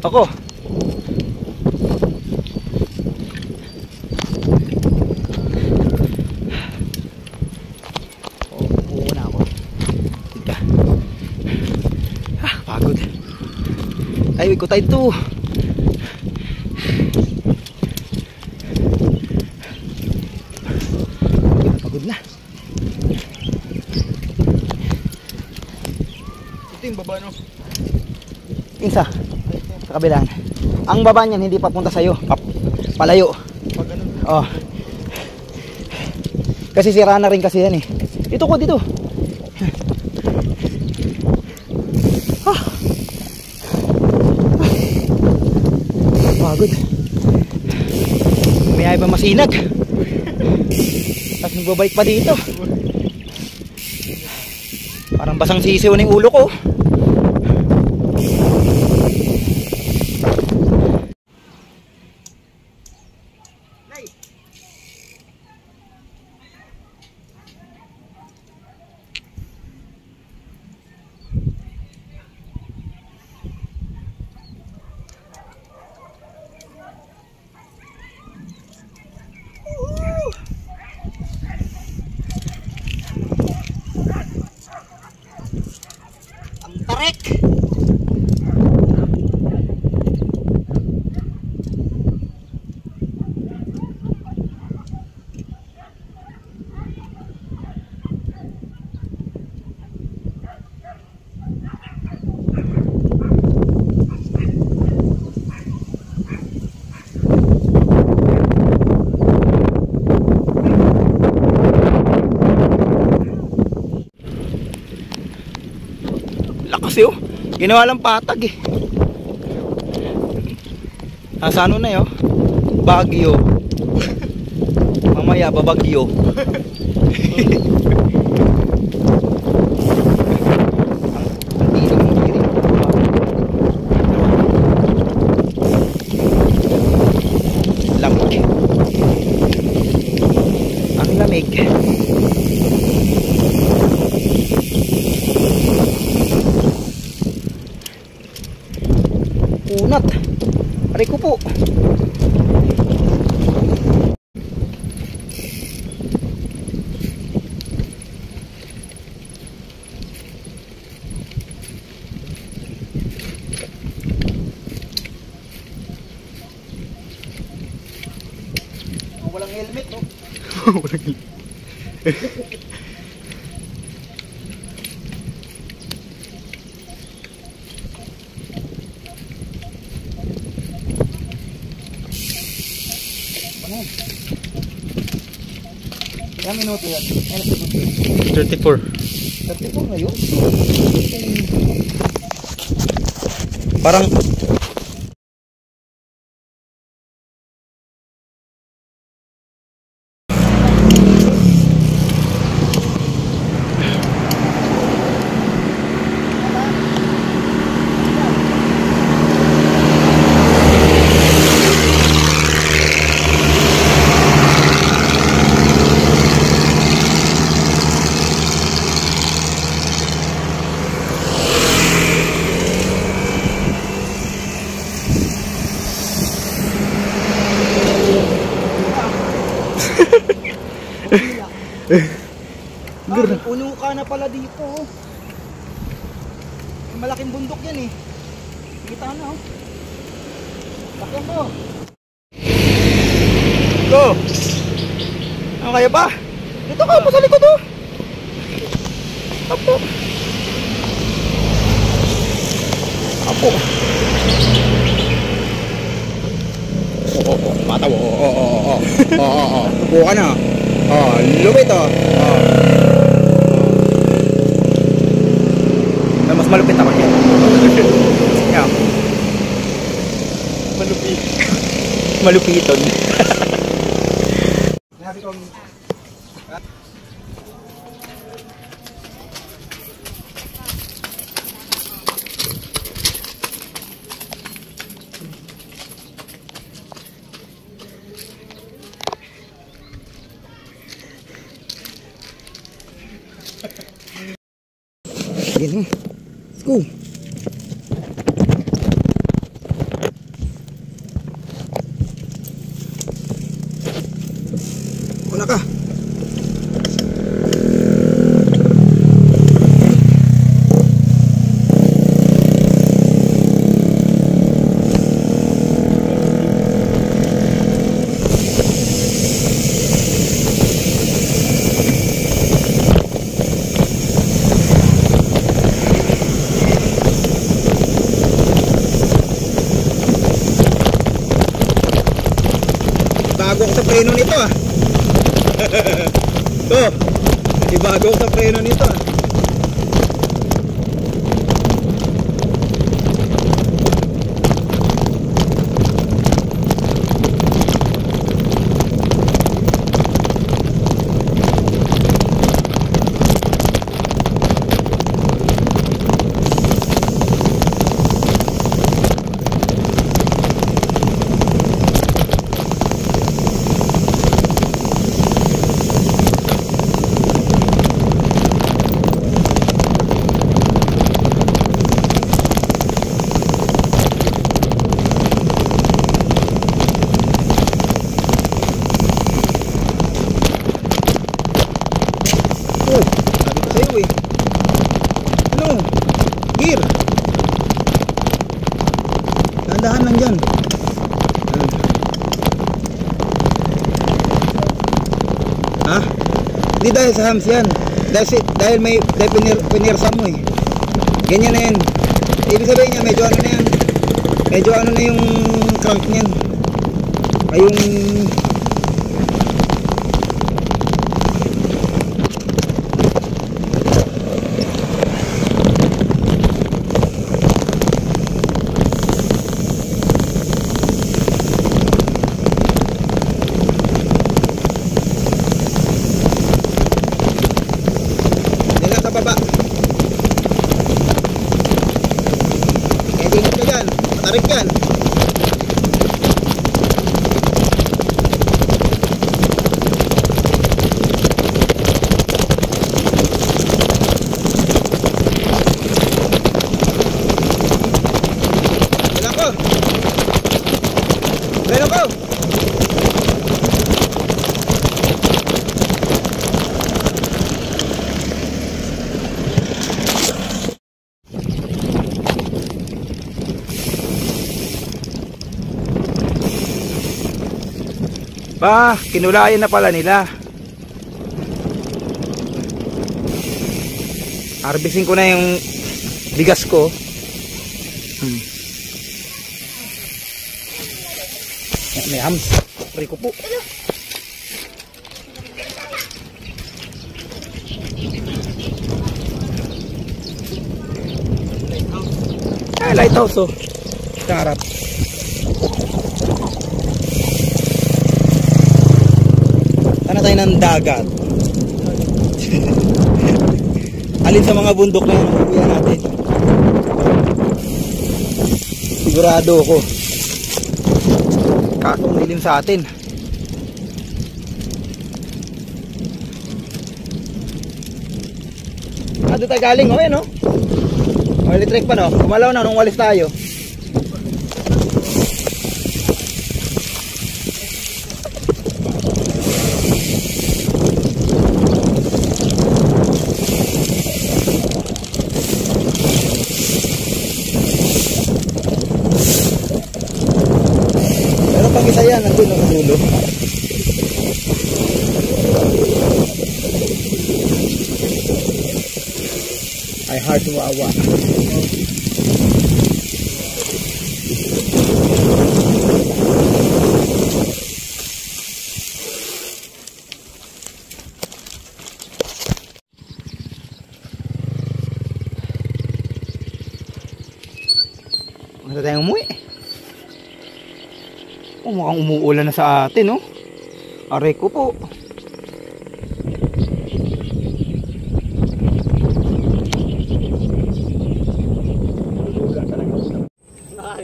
Ako. Upo na ako. Tika. Pagod. Ay, ko tayo to. Pagod na. Ito yung baba, no? Isa. Sa kabilang. Ang baba niyan hindi papunta sa'yo. Palayo. Oh. Kasi sira na rin kasi yan eh. Dito ko, dito. Pagod. May ba masinag? Tapos magbabike pa dito. Parang basang sisiw ng ulo ko. Tarik. Lakas yun. Ginawa lang patag eh. Nasa ano na yun? Bagyo. Mamaya babagyo. Lamig. Ang lamig. Unat. Aray ko po. Walang helmet, no? Walang helmet. Ilang minuto yan? 34. 34 ngayon? Parang puno ka na pala dito. Malaking bundok yan eh. Kita na oh. Bakyan mo. Go. Ano kaya ba? Dito ka po sa likod oh. Apo. Apo. Mataw. Buka na. Lupit oh. Mas malupit ako yan. Yeah. Malupit. Malupiton. Sabi kong Let's go. sa preno nito ah. To, nanibago ako sa preno nito ah. Dahan lang dyan. Ha? Hindi dahil sa hams yan. Dahil may pinirsa mo eh. Ganyan na yan. Ibig sabihin niya medyo ano na yan. Medyo ano na yung crank niyan. Ay yung baba. Kaya dingot ka dyan. Matarik yan. Bilang ko. Bilang ko. Bah, kinulayan na pala nila. Harvesting ko na yung bigas ko. May hams. Rico po. Ah, lighthouse oh. Sa harap. Ano tayo ng dagat? Alin sa mga bundok na nakukuya natin? Sigurado ako. Kasong dilim sa atin. Doon tayo galing, oh yan, oh. Electric pa, no? Kumalaw na nung walis tayo. Isa yan, nandun ang dulo. Ay hard to wawa. Maganda tayong umuwi. Oh, mukhang umuulan na sa atin, oh. Aray ko po.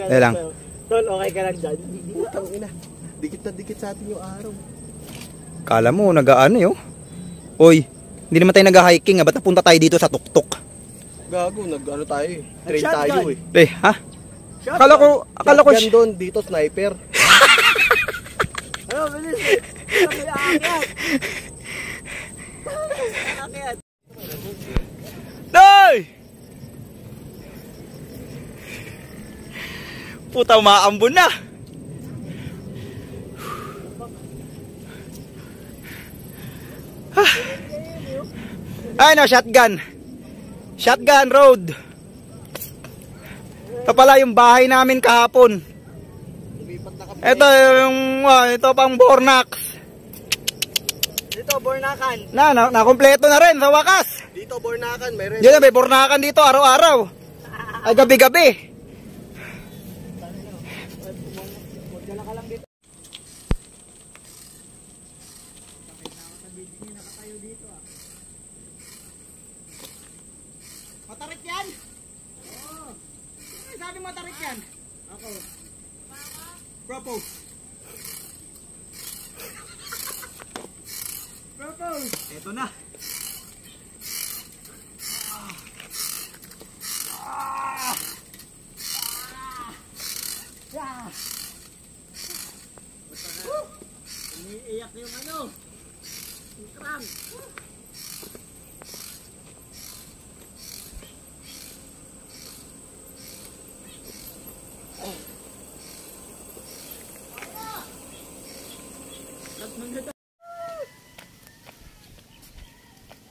Dahil lang. Tol, okay ka lang dyan? Putang ina. Dikit na dikit sa atin yung araw. Kala mo, nag-ano yun? Oy, hindi naman tayo nag-hiking. Ba't napunta tayo dito sa tuktok? Gago, nag-ano tayo eh. Train tayo eh. Ha? Akala ko shotgun doon, dito sniper. Ano, bilis. May aakyat. Aakyat. Noy! Puta, umaambon na. Ay no, shotgun. Shotgun road. Ito pala yung bahay namin kahapon. Lumipat na kami Ito yung, ito pang Bornax. Dito, Bornakan. Nakompleto na rin sa wakas. Dito, Bornakan. Meron. Diyan may Bornakan dito araw-araw. Ay gabi-gabi. Matarik yan? Oo. Sabi matarik yan? Ako. Propose. Propose. Ito na. Umiiyak yung ano. Yung crank.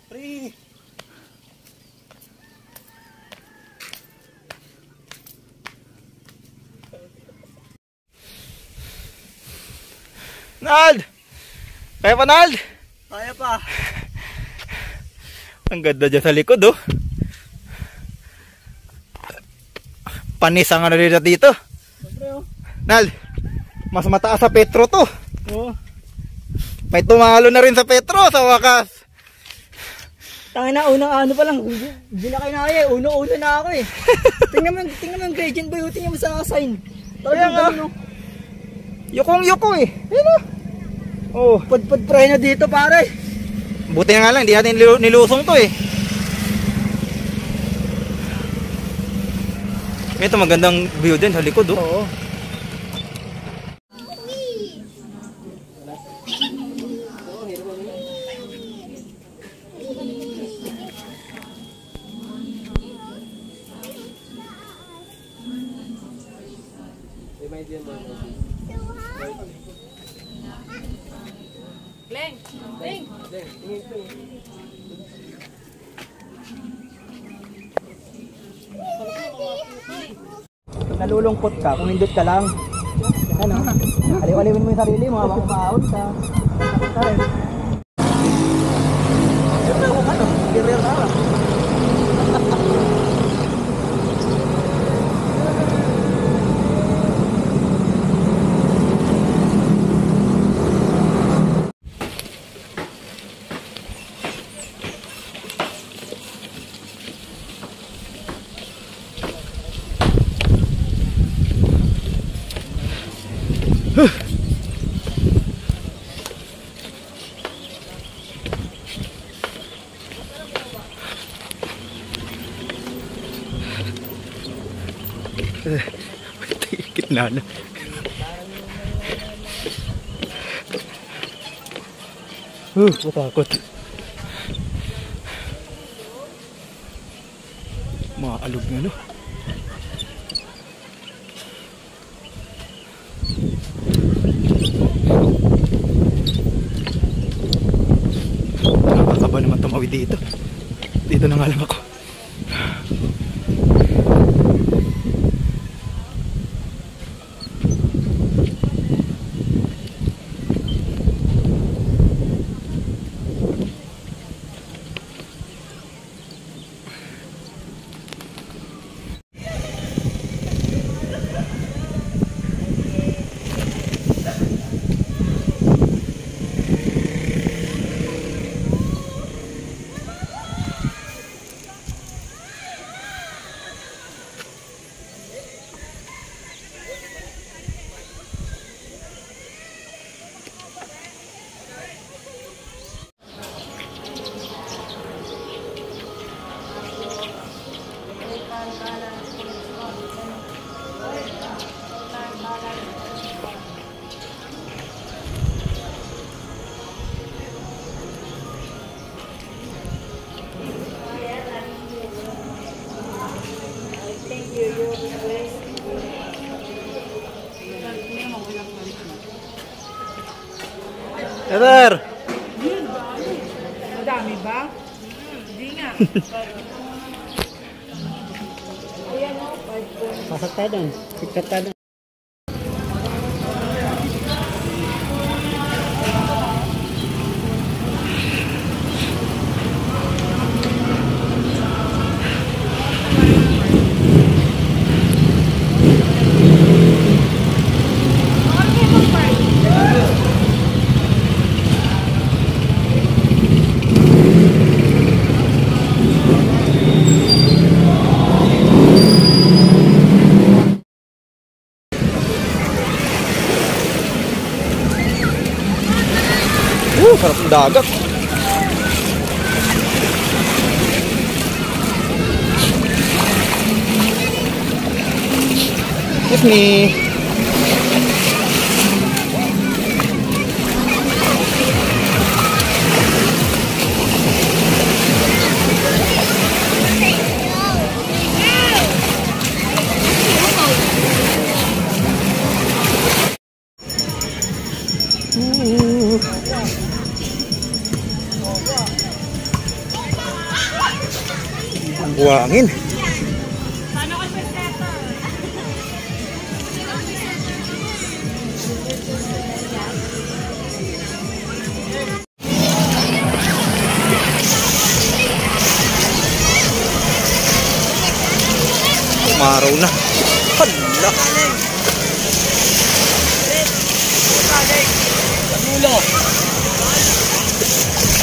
Pre. Nald! Kaya pa, Nald? Kaya pa. Ang ganda dyan sa likod, oh. Panis ang ano dito. Nald, mas mataas sa Petro to. Oo. May tumalo na rin sa Petro sa wakas. Tangin na, unang ano pa lang, hindi na kayo na kaya, uno-uno na ako eh. tingnan mo yung gradient boy, tingnan mo sa sign. Kaya nga. Yukong-yuko eh. Ayun oh. Oh, pud-pud pre na dito pare. Buti na nga lang, hindi natin nilusong to eh. Ito magandang view din sa likod oh. Oo. Nalulungkot ka kung hindot ka lang. Ano? Aliw-aliwin mo yung sarili mo habang umaahon ka. Siyempre kung ano, career na lang. Gitna na. Matakot. Mga alog na no. Nakakaba naman tumawid dito. Dito na nga lang ako. Heather! Madami ba? Hindi nga. Pasok tayo doon. Picture tayo doon. Sarap ng dagat. It's me. Ang buwangin. Umaraw na. Hala. Ulo.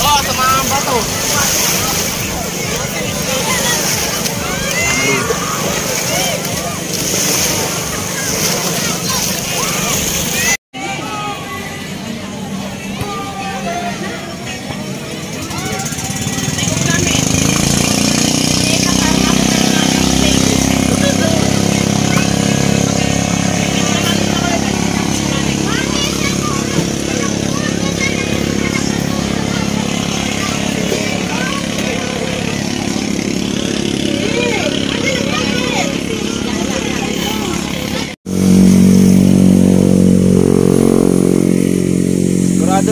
Oh, tama ang bato.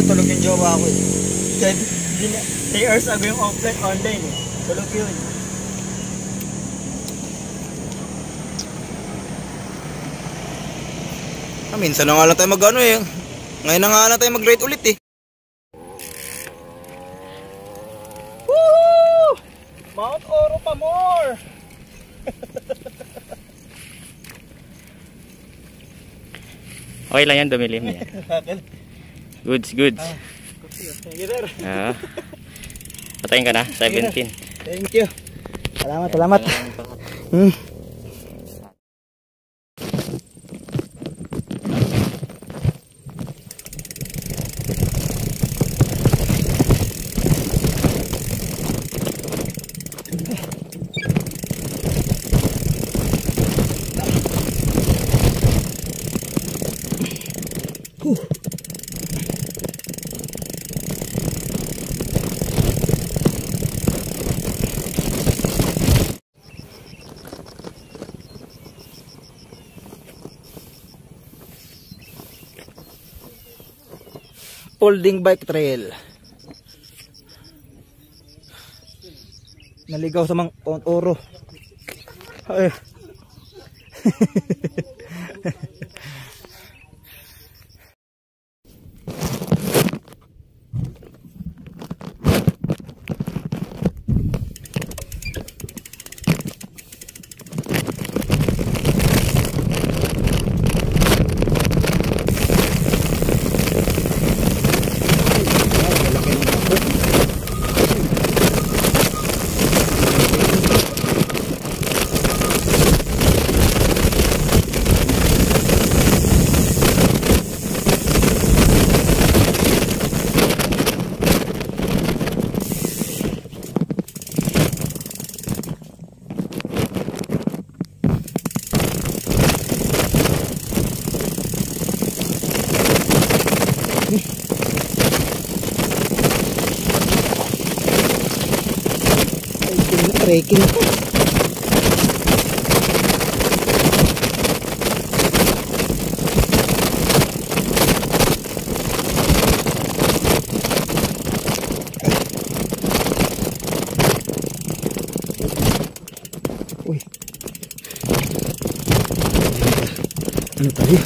Tulog yung jowa ko eh. 3 hours ago yung offline online eh. Tulog yun. Minsan na nga lang tayo mag-ano eh. Ngayon na nga lang tayo mag-rate ulit eh. Woohoo! Mount Oro pa more! Okay lang yan, dumilim yan. Goods, goods. Thank you, sir. Patayin ka na, 17. Thank you. Salamat, salamat. Folding bike trail. Naligaw sa Mount Oro. Ay. Trekking ito. Uy. Ano tayo?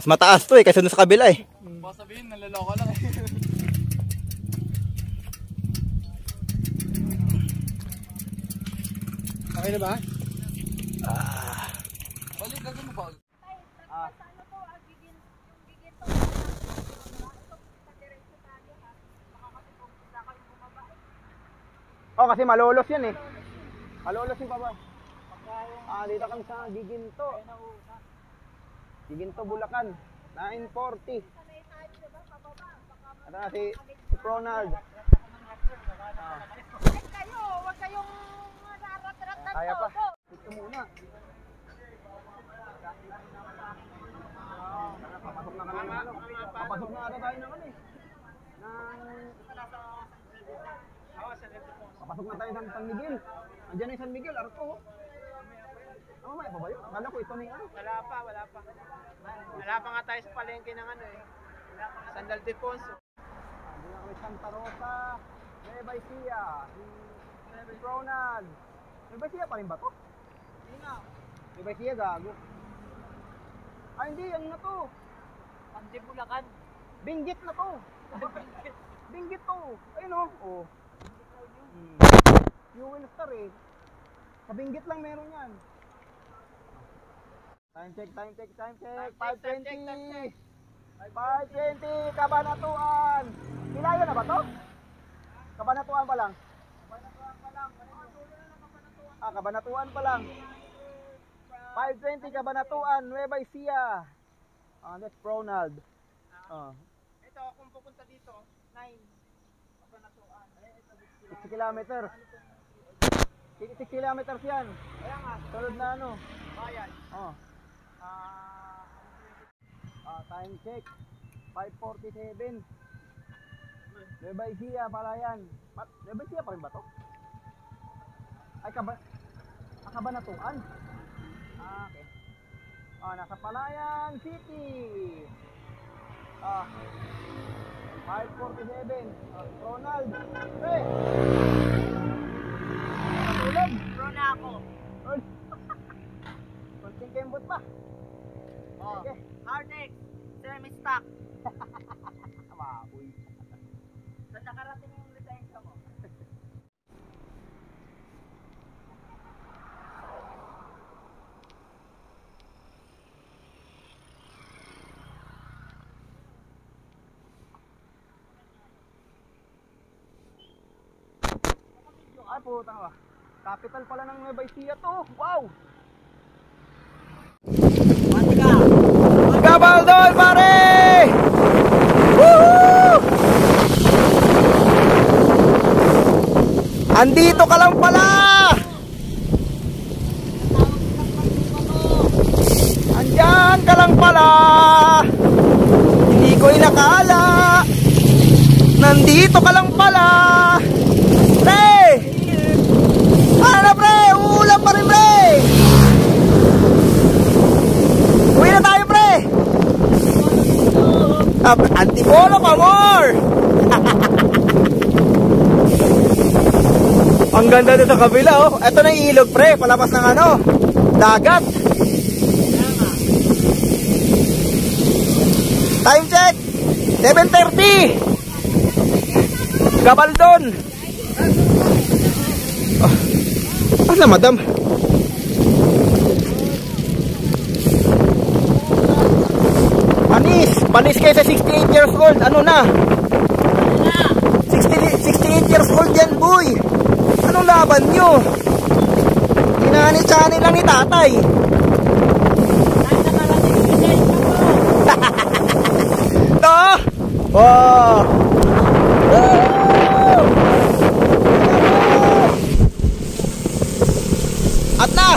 Mas mataas to eh, kaysa doon sa kabila eh. Baka sabihin, nalaloko lang eh. Okay na ba? Balik, gagawin mo ba? Oh, kasi malolos yan eh. Malolos yung baba. Dito kami sa Giginto. Giginto, Bulacan. 940. Ito na si Ronald. Huwag kayong rarat-rat. Kaya pa. Ito muna. Papasok na kami ng ano. Papasok na ata tayo ng ano eh. Papasok na tayo ng San Miguel. Andiyan na yung San Miguel, Arto. May pa ba yun? Akala ko ito na yung ano. Wala pa. Wala pa nga tayo sa palengke ng ano eh. Sandal de Ponce. Andiyan na kami Santa Rosa, Nueva Ecija, si Ronald. Nueva Ecija pa rin ba to? Hindi na. Nueva Ecija, gago. Hindi, ano na to? Pandi Bulacan. Binggit na to. Binggit to. Ayun o. Oh. Fuel Star eh. Sa Binggit lang meron yan. Time check. 5:20. 5:20, Cabanatuan. Kilaya na ba to? Cabanatuan pa lang. Cabanatuan pa lang. 5:20, Cabanatuan, Nueva Ecija. That's Ronald. Ito, kung pupunta dito, 9. Cabanatuan. 6 kilometers. 6 kilometers yan. Kaya nga. Tulad na ano. Bayan. Time check. 5:47. Nueva Ecija pala yan. Nueva Ecija pa rin ba to? Ay, Cabanatuan. Okay. Nasa Palayan City. 5:47. Ronald. Hey! Natulog. Rona ako. Konting kembot pa. Okay. Hardex. Semi-stock. Mabuy. Saan nakarating yung lisensya mo? Ay, puta ka. Capital pala ng Nueva Ecija to. Wow! Matika! Gabaldon, pare! Woohoo! Andito ka lang pala! Andyan ka lang pala! Hindi ko inakala! Nandito ka lang pala! Pre! Ano pre? Uulan pa rin pre! Uwi na tayo pre! Antipolo pa more! Ang ganda dito sa kabila oh. Ito na yung ilog pre, palabas ng ano, dagat. Time check 7:30. Gabaldon. Asa madam? Panis kayo sa 68 years old. Ano na? 68 years old yan, boy. Anong laban nyo? Inani-chani lang ni tatay. Ito? Wow. At na!